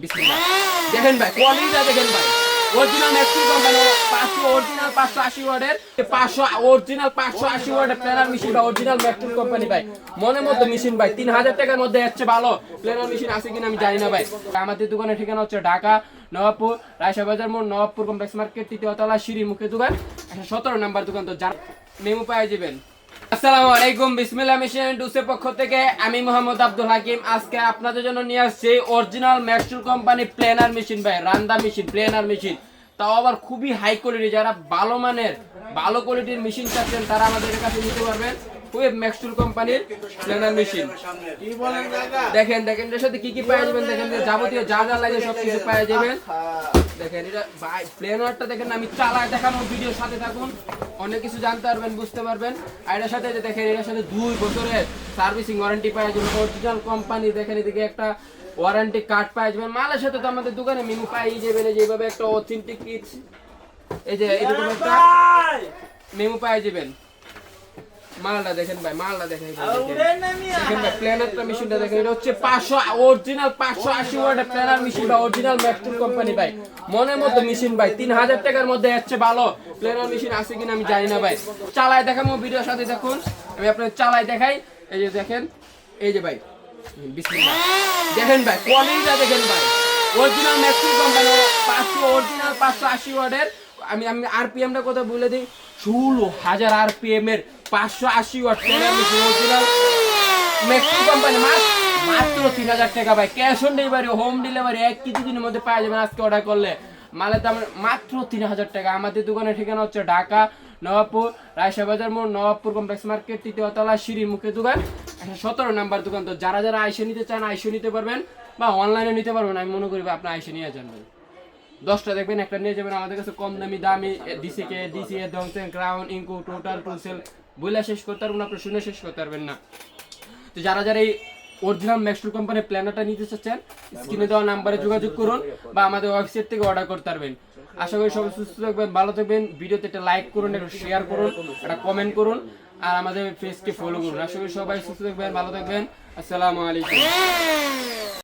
বিসমিল্লাহ। দেখেন ভাই কোয়ালিটিটা দেখেন ভাই, অরিজিনাল ম্যাক্সি কোম্পানি 500 অরিজিনাল 580 ওয়াটের 500 অরিজিনাল 580 ওয়াটের প্ল্যানার মেশিন বা অরিজিনাল ম্যাক্সি কোম্পানি ভাই, মনের মতো মেশিন ভাই। 3000 টাকার মধ্যে এসছে ভালো প্ল্যানার মেশিন আছে কিনা আমি জানি না ভাই। আমাদের দোকানের ঠিকানা হচ্ছে ঢাকা নবাবপুর রায়শা বাজার মোড়, নবাবপুর কমপ্লেক্স মার্কেট, তৃতীয় তলা, সিঁড়ি মুখে দোকান, 17 নাম্বার দোকান। তো যার মেমো পাই যাবেন। আসসালামু আলাইকুম, বিসমিল্লাহ মেশিন ডুসের পক্ষ থেকে আমি মোহাম্মদ আব্দুল হাকিম। আজকে আপনাদের জন্য নিয়ে আসছি অরিজিনাল ম্যাক্সটুল কোম্পানি প্লেনার মেশিন ভাই, রান্দা মেশিন, প্লেনার মেশিন, তাও আবার খুবই হাই কোয়ালিটি। যারা ভালো মানের ভালো কোয়ালিটির মেশিন চাচ্ছেন তারা আমাদের কাছে নিতে পারবেন। ওয়েব ম্যাক্সটুল কোম্পানির প্লেনার মেশিন দেখেন, দেখেন এর সাথে কি কি পাওয়া যাবেন, দেখেন যাবতীয় যা যা লাগে সব কিছু পাওয়া যাবেন। দেখেন এটা ভাই প্লেনারটা দেখেন, আমি চালায় দেখানো ভিডিওর সাথে থাকুন, অনেক কিছু জানতে পারবেন, বুঝতে পারবেন। আর এটার সাথে যে দেখেন এটার সাথে 2 বছরের সার্ভিসিং ওয়ারেন্টি পাওয়া যাবে, অরিজিনাল কোম্পানি। দেখেন এদিকে একটা ওয়ারেন্টি কার্ড পাওয়া যাবে। মালের সাথে তো আমাদের দোকানে মেনু পাই যাবেন, যেভাবে একটা অথেন্টিক এই যে এরকম একটা মেমো পাওয়া যাবেন। মালটা দেখেন ভাই, মালটা দেখেন ভাই, প্ল্যানারটা মেশিনটা দেখেন, এটা হচ্ছে 500 অরিজিনাল 580 ওয়াটের প্ল্যানার মেশিন বা অরিজিনাল ম্যাক্সটুল কোম্পানি ভাই, মনের মতো মেশিন ভাই। 3000 টাকার মধ্যে এসছে ভালো প্ল্যানার মেশিন আছে কিনা আমি জানি না ভাই। চালায় দেখাবো, ভিডিওর সাথে দেখুন, আমি আপনাদের চালায় দেখাই। এই যে দেখেন, এই যে ভাই বিসমিল্লাহ। দেখেন ভাই কোয়ালিটিটা দেখেন ভাই, অরিজিনাল ম্যাক্সটুল কোম্পানি 500 অরিজিনাল 580 ওয়াটের। আমি আরপিএমটা কথা বলে দিই, 16000 আরপিএম এর 580 watt planer machine original Maxi company, মাত্র 3000 টাকা ভাই। Cash on delivery, home delivery এক কি দুদিনের মধ্যে পাওয়া যাবেন আজকে অর্ডার করলে। মালের দাম মাত্র 3000 টাকা। আমাদের দোকানের ঠিকানা হচ্ছে ঢাকা নবাবপুর রায়শা বাজার মোড়, নবাবপুর কমপ্লেক্স মার্কেট, তৃতীয় তলা, সিঁড়ি মুখে দোকান, 17 নাম্বার দোকান। তো যারা যারা আইসে নিতে চান আইসে নিতে পারবেন বা অনলাইনে নিতে পারবেন। আমি মনে করি আপনি আইসে নিয়ে যান ভাই, 10টা দেখবেন একটা নিয়ে যাবেন। আমাদের কাছে কম দামি ডিসিএ দংতেন ক্রাউন ইনকু টোটাল টুলসেল বইলা শেষ করতে পারবেন, আপনি শুনে শেষ করতে পারবেন না। তো যারা যারা এই অরিজিনাল ম্যাক্সটুল কোম্পানির প্ল্যানারটা নিতে চাচ্ছেন স্ক্রিনে দেওয়া নাম্বারে যোগাযোগ করুন বা আমাদের ওয়েবসাইট থেকে অর্ডার করতে পারবেন। আশা করি সবাই সুস্থ থাকবেন, ভালো থাকবেন। ভিডিওতে একটা লাইক করুন, একটা শেয়ার করুন, একটা কমেন্ট করুন, আর আমাদের পেজকে ফলো করুন। আশা করি সবাই সুস্থ থাকবেন, ভালো থাকবেন। আসসালামু আলাইকুম।